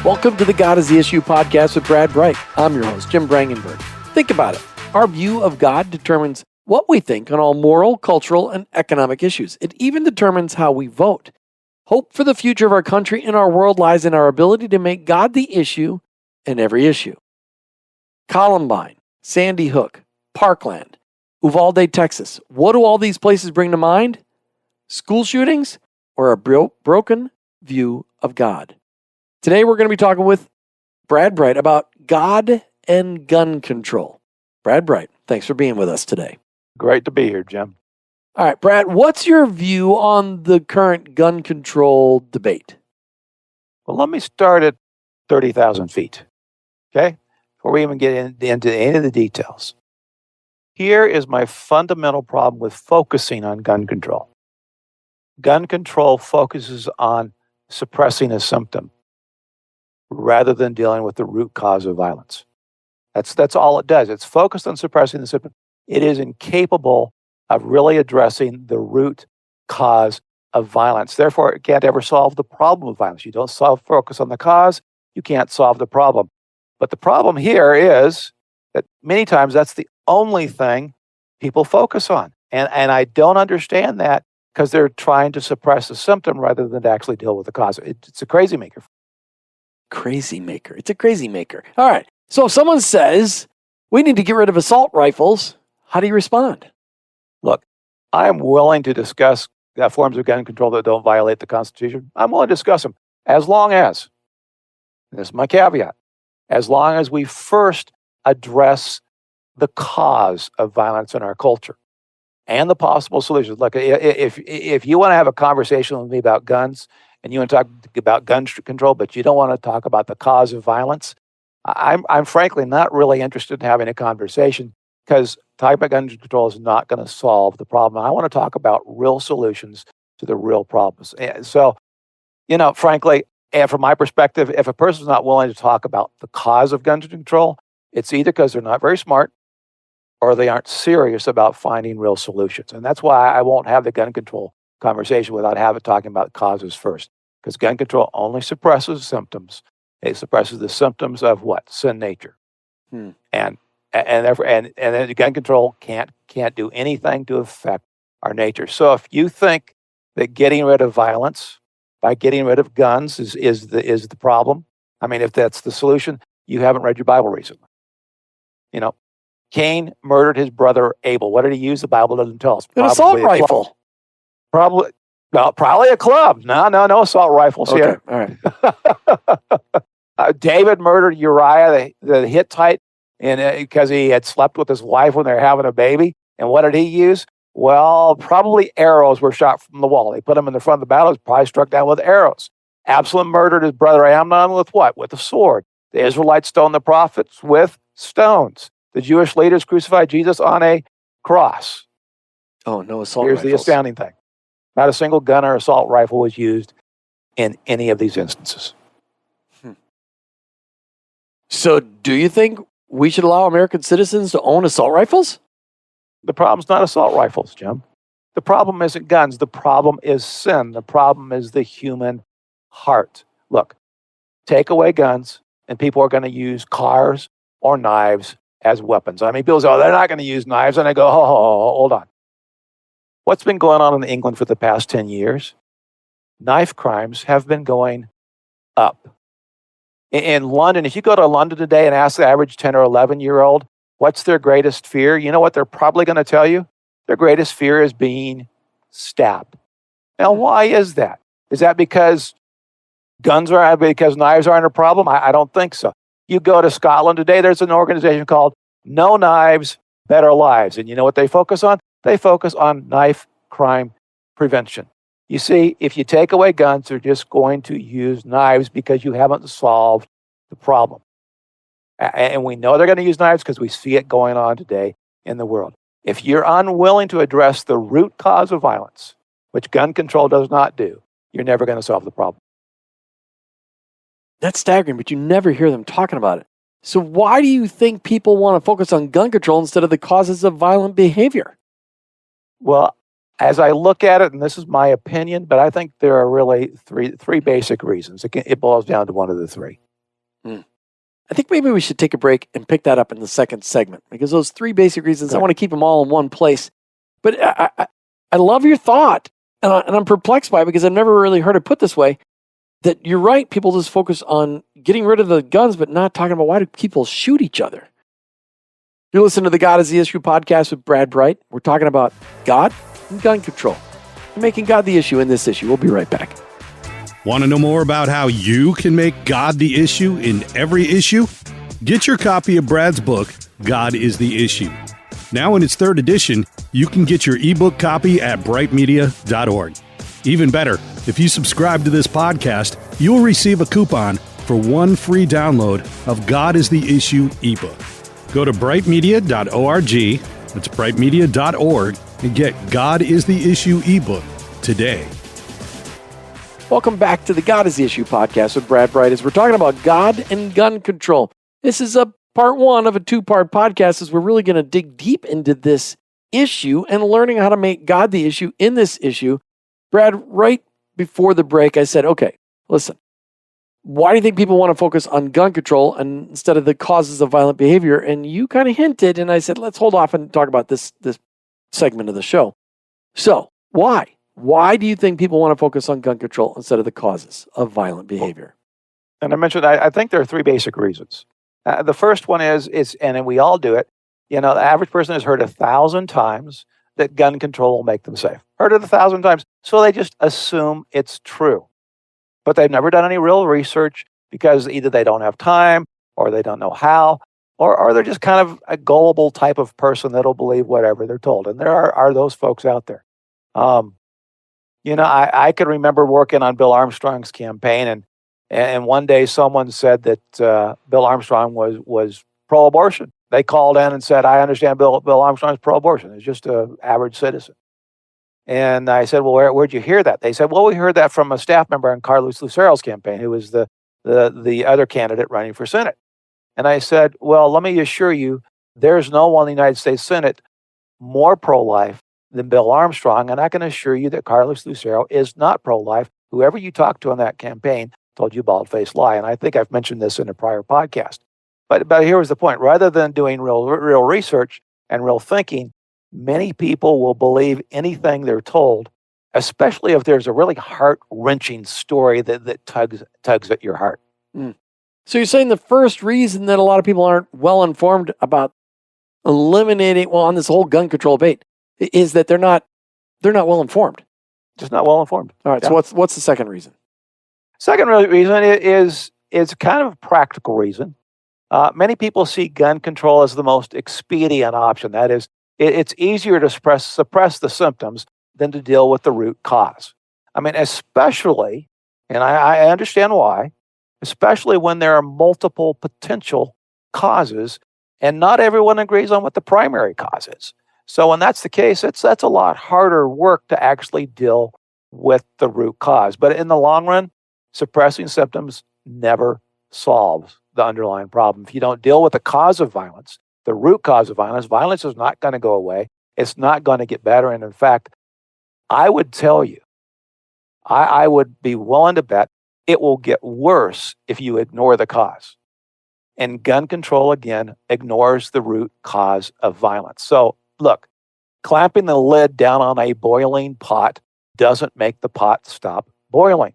Welcome to the God is the Issue podcast with Brad Bright. I'm your host, Jim Brangenberg. Think about it. Our view of God determines what we think on all moral, cultural, and economic issues. It even determines how we vote. Hope for the future of our country and our world lies in our ability to make God the issue in every issue. Columbine, Sandy Hook, Parkland, Uvalde, Texas. What do all these places bring to mind? School shootings or a broken view of God? Today we're going to be talking with Brad Bright about God and gun control. Brad Bright, thanks for being with us today. Great to be here, Jim. All right, Brad, what's your view on the current gun control debate? Well, let me start at 30,000 feet, okay? Before we even get into any of the details. Here is my fundamental problem with focusing on gun control. Gun control focuses on suppressing a symptom rather than dealing with the root cause of violence. That's all it does. It's focused on suppressing the symptom. It is incapable of really addressing the root cause of violence. Therefore, it can't ever solve the problem of violence. You don't focus on the cause, you can't solve the problem. But the problem here is that many times that's the only thing people focus on. And I don't understand that because they're trying to suppress the symptom rather than to actually deal with the cause. It's a crazy maker. Crazy maker. It's a crazy maker. All right. So if someone says we need to get rid of assault rifles, how do you respond? Look, I am willing to discuss forms of gun control that don't violate the Constitution. I'm willing to discuss them as long as, this is my caveat, as long as we first address the cause of violence in our culture and the possible solutions. Look, if you want to have a conversation with me about guns and you want to talk about gun control, but you don't want to talk about the cause of violence, I'm frankly not really interested in having a conversation because talking about gun control is not going to solve the problem. I want to talk about real solutions to the real problems. And so, frankly, and from my perspective, if a person's not willing to talk about the cause of gun control, it's either because they're not very smart or they aren't serious about finding real solutions. And that's why I won't have the gun control conversation without talking about causes first. Because gun control only suppresses symptoms. It suppresses the symptoms of what? Sin nature. And therefore, and then gun control can't do anything to affect our nature. So if you think that getting rid of violence by getting rid of guns is the problem, I mean, if that's the solution, you haven't read your Bible recently. Cain murdered his brother Abel. What did he use? The Bible doesn't tell us. An assault rifle. Probably a club. No assault rifles here. All right. David murdered Uriah the Hittite because he had slept with his wife when they were having a baby. And what did he use? Well, probably arrows were shot from the wall. They put him in the front of the battle. He was probably struck down with arrows. Absalom murdered his brother Amnon with what? With a sword. The Israelites stoned the prophets with stones. The Jewish leaders crucified Jesus on a cross. Oh, no assault Here's rifles. the astounding thing. Not a single gun or assault rifle was used in any of these instances. So do you think we should allow American citizens to own assault rifles? The problem's not assault rifles, Jim. The problem isn't guns. The problem is sin. The problem is the human heart. Look, take away guns, and people are going to use cars or knives as weapons. I mean, people say, they're not going to use knives. And I go, hold on. What's been going on in England for the past 10 years? Knife crimes have been going up. In London, if you go to London today and ask the average 10 or 11-year-old, what's their greatest fear? You know what they're probably going to tell you? Their greatest fear is being stabbed. Now, why is that? Is that because because knives aren't a problem? I don't think so. You go to Scotland today, there's an organization called No Knives, Better Lives. And you know what they focus on? They focus on knife crime prevention. You see, if you take away guns, they're just going to use knives because you haven't solved the problem. And we know they're going to use knives because we see it going on today in the world. If you're unwilling to address the root cause of violence, which gun control does not do, you're never going to solve the problem. That's staggering, but you never hear them talking about it. So why do you think people want to focus on gun control instead of the causes of violent behavior? Well, as I look at it, and this is my opinion, but I think there are really three basic reasons. It boils down to one of the three. I think maybe we should take a break and pick that up in the second segment, because those three basic reasons, I want to keep them all in one place. But I love your thought, and I'm perplexed by it because I've never really heard it put this way, that you're right, people just focus on getting rid of the guns, but not talking about why do people shoot each other. You're listening to the God is the Issue podcast with Brad Bright. We're talking about God and gun control, and making God the issue in this issue. We'll be right back. Want to know more about how you can make God the issue in every issue? Get your copy of Brad's book, God is the Issue. Now in its third edition, you can get your ebook copy at brightmedia.org. Even better, if you subscribe to this podcast, you'll receive a coupon for one free download of God is the Issue ebook. Go to brightmedia.org, that's brightmedia.org, and get God is the Issue ebook today. Welcome back to the God is the Issue podcast with Brad Bright, as we're talking about God and gun control. This is a part one of a two-part podcast, as we're really going to dig deep into this issue and learning how to make God the issue in this issue. Brad, right before the break, I said, okay, listen, why do you think people want to focus on gun control instead of the causes of violent behavior? And you kind of hinted, and I said, let's hold off and talk about this segment of the show. So why? Why do you think people want to focus on gun control instead of the causes of violent behavior? And I mentioned, I think there are three basic reasons. The first one is, and we all do it, the average person has heard 1,000 times that gun control will make them safe. Heard it 1,000 times. So they just assume it's true. But they've never done any real research, because either they don't have time, or they don't know how, or they're just kind of a gullible type of person that'll believe whatever they're told. And there are those folks out there. I could remember working on Bill Armstrong's campaign, and one day someone said that Bill Armstrong was pro-abortion. They called in and said, I understand Bill Armstrong's pro-abortion. He's just an average citizen. And I said, well, where'd you hear that? They said, well, we heard that from a staff member on Carlos Lucero's campaign, who was the other candidate running for Senate. And I said, well, let me assure you, there's no one in the United States Senate more pro-life than Bill Armstrong, and I can assure you that Carlos Lucero is not pro-life. Whoever you talked to on that campaign told you bald-faced lie, and I think I've mentioned this in a prior podcast. But here was the point. Rather than doing real research and real thinking, many people will believe anything they're told, especially if there's a really heart-wrenching story that tugs at your heart. So you're saying the first reason that a lot of people aren't well-informed about eliminating, on this whole gun control debate, is that they're not well-informed. Just not well-informed. All right, Yeah. so what's the second reason? Second reason is kind of a practical reason. Many people see gun control as the most expedient option. That is, it's easier to suppress the symptoms than to deal with the root cause. I mean, especially, and I understand why, especially when there are multiple potential causes, and not everyone agrees on what the primary cause is. So when that's the case, that's a lot harder work to actually deal with the root cause. But in the long run, suppressing symptoms never solves the underlying problem. If you don't deal with the cause of violence, the root cause of violence is not going to go away. It's not going to get better. And in fact, I would tell you, I would be willing to bet it will get worse if you ignore the cause. And gun control, again, ignores the root cause of violence. So look, clamping the lid down on a boiling pot doesn't make the pot stop boiling.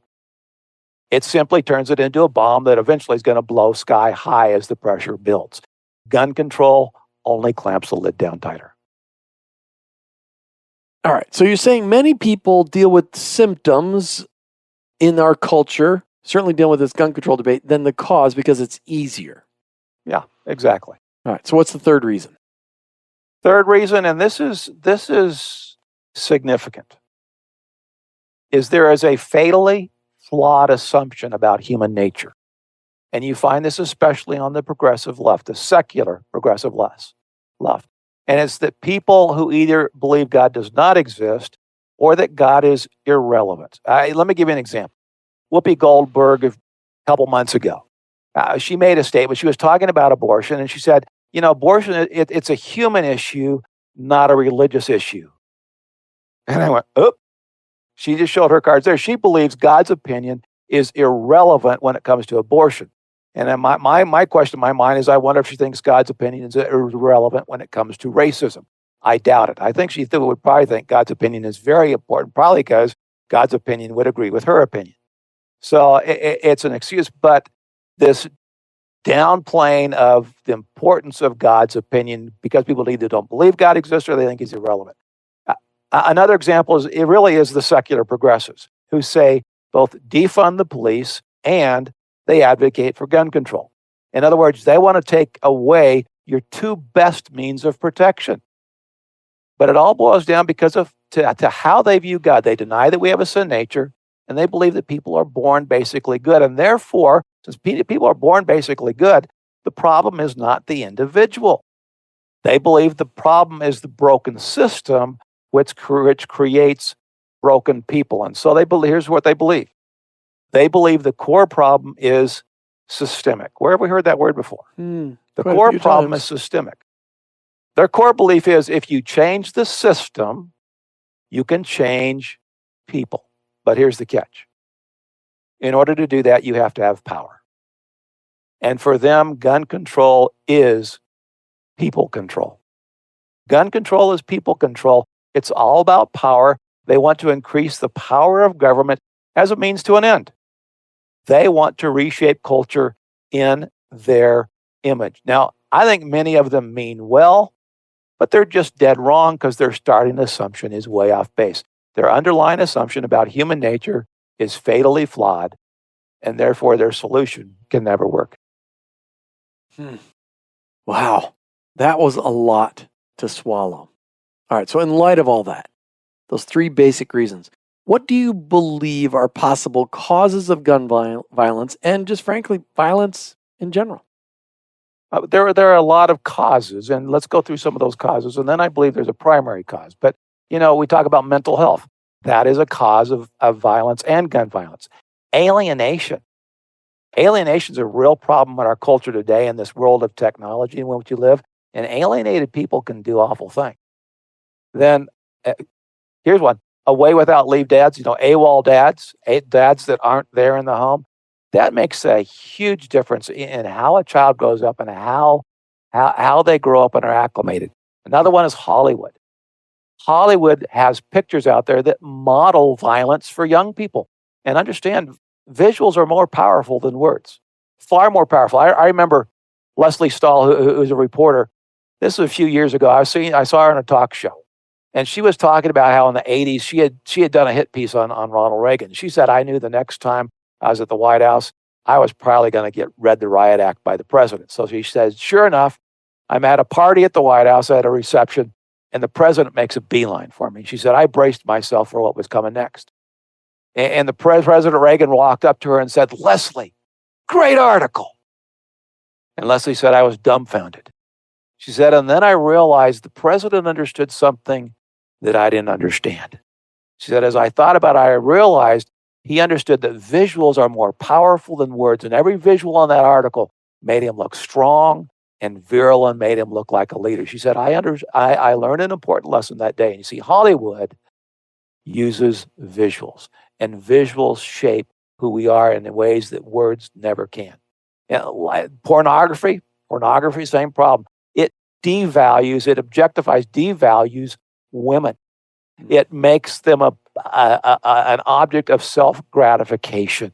It simply turns it into a bomb that eventually is going to blow sky high as the pressure builds. Gun control only clamps the lid down tighter. All right, so you're saying many people deal with symptoms in our culture, certainly dealing with this gun control debate, than the cause because it's easier. Yeah, exactly. All right, so what's the third reason? Third reason, and this is significant, is there is a fatally flawed assumption about human nature. And you find this especially on the progressive left, the secular progressive left. And it's that people who either believe God does not exist or that God is irrelevant. Let me give you an example. Whoopi Goldberg, a couple months ago, she made a statement. She was talking about abortion, and she said, abortion, it's a human issue, not a religious issue. And I went, oh, she just showed her cards there. She believes God's opinion is irrelevant when it comes to abortion. And then my question in my mind is, I wonder if she thinks God's opinion is irrelevant when it comes to racism. I doubt it. I think she would probably think God's opinion is very important, probably because God's opinion would agree with her opinion. So it's an excuse, but this downplaying of the importance of God's opinion because people either don't believe God exists or they think he's irrelevant. Another example is, it really is the secular progressives who say both defund the police and they advocate for gun control. In other words, they want to take away your two best means of protection. But it all boils down because of to how they view God. They deny that we have a sin nature, and they believe that people are born basically good. And therefore, since people are born basically good, the problem is not the individual. They believe the problem is the broken system, which creates broken people. And so here's what they believe. They believe the core problem is systemic. Where have we heard that word before? The core problem is systemic. Their core belief is, if you change the system, you can change people. But here's the catch. In order to do that, you have to have power. And for them, gun control is people control. Gun control is people control. It's all about power. They want to increase the power of government as a means to an end. They want to reshape culture in their image. Now, I think many of them mean well, but they're just dead wrong because their starting assumption is way off base. Their underlying assumption about human nature is fatally flawed, and therefore their solution can never work. Wow, that was a lot to swallow. All right, so in light of all that, those three basic reasons, what do you believe are possible causes of gun violence and just frankly, violence in general? There are a lot of causes, and let's go through some of those causes. And then I believe there's a primary cause. But, we talk about mental health. That is a cause of violence and gun violence. Alienation. Alienation is a real problem in our culture today in this world of technology in which you live. And alienated people can do awful things. Then here's one. Away without leave dads, AWOL dads, dads that aren't there in the home. That makes a huge difference in how a child grows up and how they grow up and are acclimated. Another one is Hollywood. Hollywood has pictures out there that model violence for young people. And understand, visuals are more powerful than words, far more powerful. I remember Leslie Stahl, who's a reporter. This was a few years ago. I saw her on a talk show. And she was talking about how in the 80s she had done a hit piece on Ronald Reagan. She said, I knew the next time I was at the White House, I was probably going to get read the riot act by the president. So she said, sure enough, I'm at a party at the White House at a reception, and the president makes a beeline for me. She said, I braced myself for what was coming next. And the President Reagan walked up to her and said, Leslie, great article. And Leslie said, I was dumbfounded. She said, and then I realized the president understood something that I didn't understand. She said, as I thought about it, I realized he understood that visuals are more powerful than words. And every visual on that article made him look strong and virile and made him look like a leader. She said, I learned an important lesson that day. And you see, Hollywood uses visuals, and visuals shape who we are in ways that words never can. Pornography, same problem. It objectifies, devalues women. It makes them an object of self-gratification.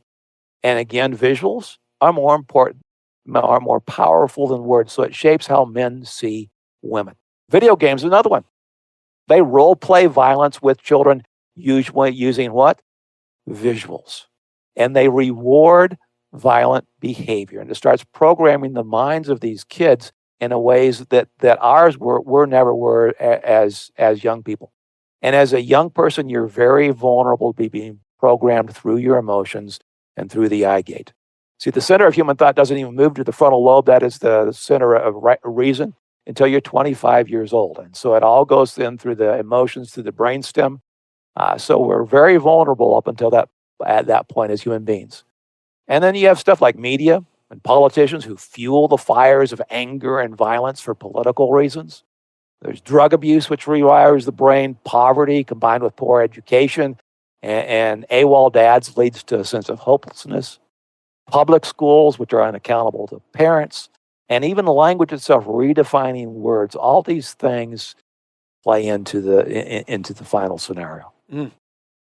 And again, visuals are more important, are more powerful than words. So it shapes how men see women. Video games, another one. They role play violence with children, usually using what? Visuals. And they reward violent behavior. And it starts programming the minds of these kids in a ways that ours never were as young people. And as a young person, you're very vulnerable to being programmed through your emotions and through the eye gate. See, the center of human thought doesn't even move to the frontal lobe. That is the center of reason until you're 25 years old. And so it all goes in through the emotions, through the brainstem. So we're very vulnerable up until at that point as human beings. And then you have stuff like media and politicians who fuel the fires of anger and violence for political reasons. There's drug abuse, which rewires the brain, poverty combined with poor education, and AWOL dads leads to a sense of hopelessness. public schools, which are unaccountable to parents, and even the language itself, redefining words. All these things play into the final scenario.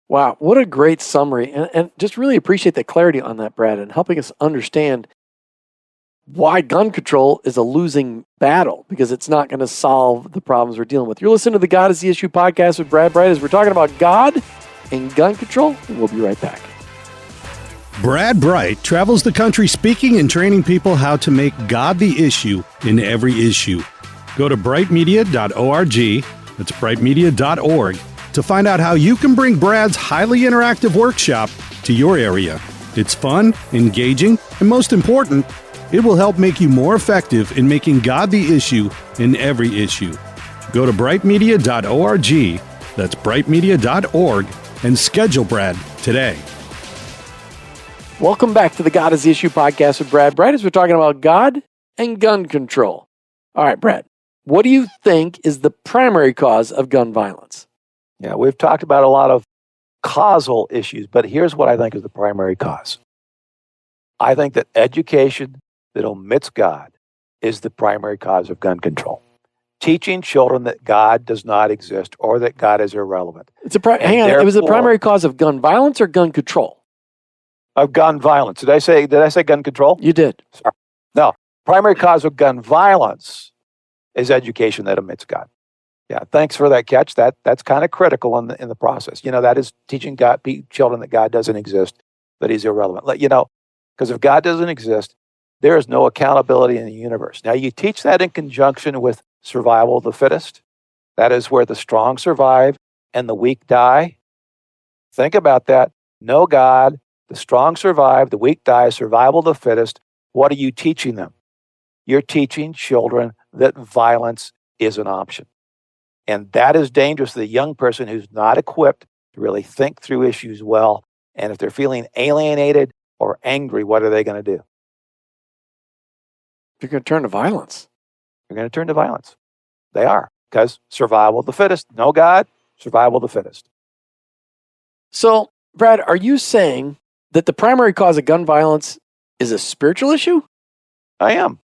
Wow, what a great summary. And just really appreciate the clarity on that, Brad, and helping us understand why gun control is a losing battle, because it's not going to solve the problems we're dealing with. You're listening to the God is the Issue podcast with Brad Bright as we're talking about God and gun control, and we'll be right back. Brad Bright travels the country speaking and training people how to make God the issue in every issue. Go to brightmedia.org, that's brightmedia.org, to find out how you can bring Brad's highly interactive workshop to your area. It's fun, engaging, and most important, it will help make you more effective in making God the issue in every issue. Go to brightmedia.org, that's brightmedia.org, and schedule Brad today. Welcome back to the God is the Issue podcast with Brad Bright as we're talking about God and gun control. All right, Brad, what do you think is the primary cause of gun violence? Yeah, we've talked about a lot of causal issues, but here's what I think is the primary cause. I think that education that omits God is the primary cause of gun control. Teaching children that God does not exist or that God is irrelevant. Hang on, it was the primary cause of gun violence or gun control? Of gun violence. Did I say gun control? You did. Sorry. No, primary cause of gun violence is education that omits God. Yeah, thanks for that catch. That's kind of critical in the process. That is teaching children that God doesn't exist, that He's irrelevant. Because if God doesn't exist, there is no accountability in the universe. Now, you teach that in conjunction with survival of the fittest. That is where the strong survive and the weak die. Think about that. No God, the strong survive, the weak die, survival of the fittest. What are you teaching them? You're teaching children that violence is an option. And that is dangerous to the young person who's not equipped to really think through issues well. And if they're feeling alienated or angry, what are they going to do? They're going to turn to violence. They're going to turn to violence. They are, because survival of the fittest. No God, survival of the fittest. So, Brad, are you saying that the primary cause of gun violence is a spiritual issue? I am.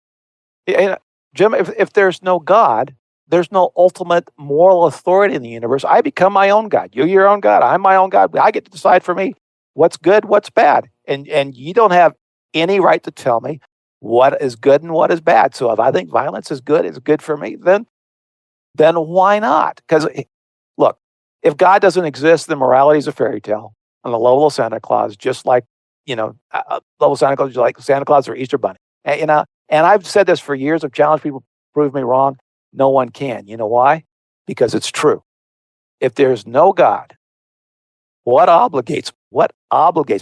Jim, if there's no God, there's no ultimate moral authority in the universe. I become my own God. You're your own God. I'm my own God. I get to decide for me what's good, what's bad. And you don't have any right to tell me what is good and what is bad. So if I think violence is good, it's good for me, then why not? Because, look, if God doesn't exist, then morality is a fairy tale on the level of Santa Claus, just like, level of Santa Claus, like Santa Claus or Easter Bunny. And I've said this for years. I've challenged people to prove me wrong. No one can. You know why? Because it's true. If there's no God, what obligates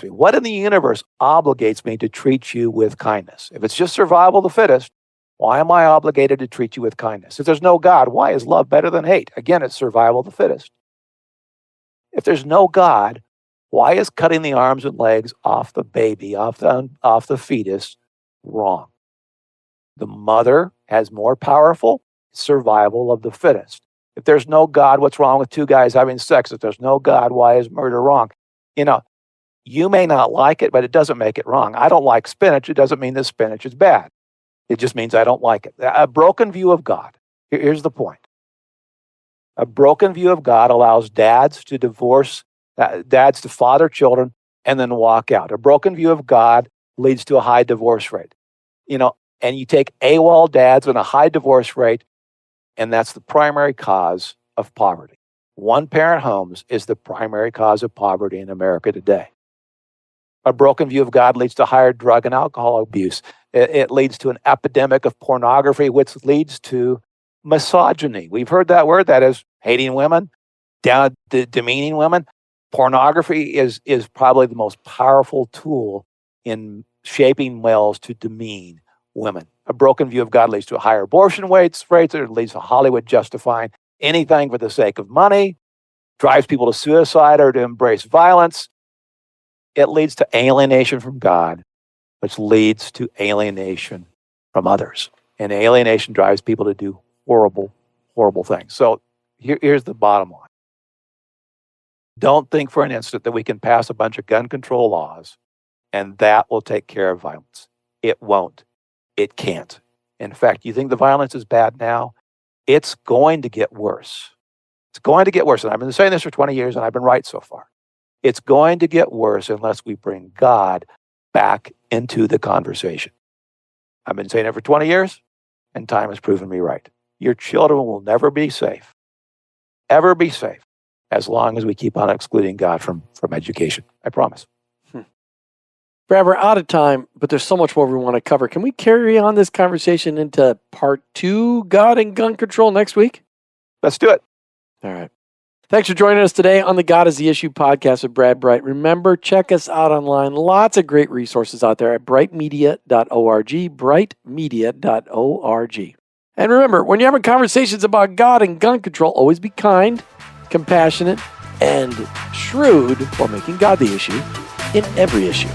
me? What in the universe obligates me to treat you with kindness? If it's just survival of the fittest, why am I obligated to treat you with kindness? If there's no God, why is love better than hate? Again, it's survival of the fittest. If there's no God, why is cutting the arms and legs off the baby, off the fetus, wrong? The mother has more powerful survival of the fittest. If there's no God, what's wrong with two guys having sex? If there's no God, why is murder wrong? You may not like it, but it doesn't make it wrong. I don't like spinach. It doesn't mean that spinach is bad. It just means I don't like it. A broken view of God. Here's the point. A broken view of God allows dads to father children and then walk out. A broken view of God leads to a high divorce rate. And you take AWOL dads and a high divorce rate, and that's the primary cause of poverty. One-parent homes is the primary cause of poverty in America today. A broken view of God leads to higher drug and alcohol abuse. It leads to an epidemic of pornography, which leads to misogyny. We've heard that word. That is hating women, demeaning women. Pornography is probably the most powerful tool in shaping males to demean women. A broken view of God leads to higher abortion rates. It leads to Hollywood justifying anything for the sake of money, drives people to suicide or to embrace violence. It leads to alienation from God, which leads to alienation from others. And alienation drives people to do horrible, horrible things. So here's the bottom line. Don't think for an instant that we can pass a bunch of gun control laws and that will take care of violence. It won't. It can't. In fact, you think the violence is bad now? It's going to get worse. It's going to get worse. And I've been saying this for 20 years, and I've been right so far. It's going to get worse unless we bring God back into the conversation. I've been saying it for 20 years, and time has proven me right. Your children will never be safe, ever be safe, as long as we keep on excluding God from education. I promise. Brad, we're out of time, but there's so much more we want to cover. Can we carry on this conversation into part 2, God and gun control, next week? Let's do it. All right. Thanks for joining us today on the God is the Issue podcast with Brad Bright. Remember, check us out online. Lots of great resources out there at brightmedia.org, brightmedia.org. And remember, when you're having conversations about God and gun control, always be kind, compassionate, and shrewd while making God the issue in every issue.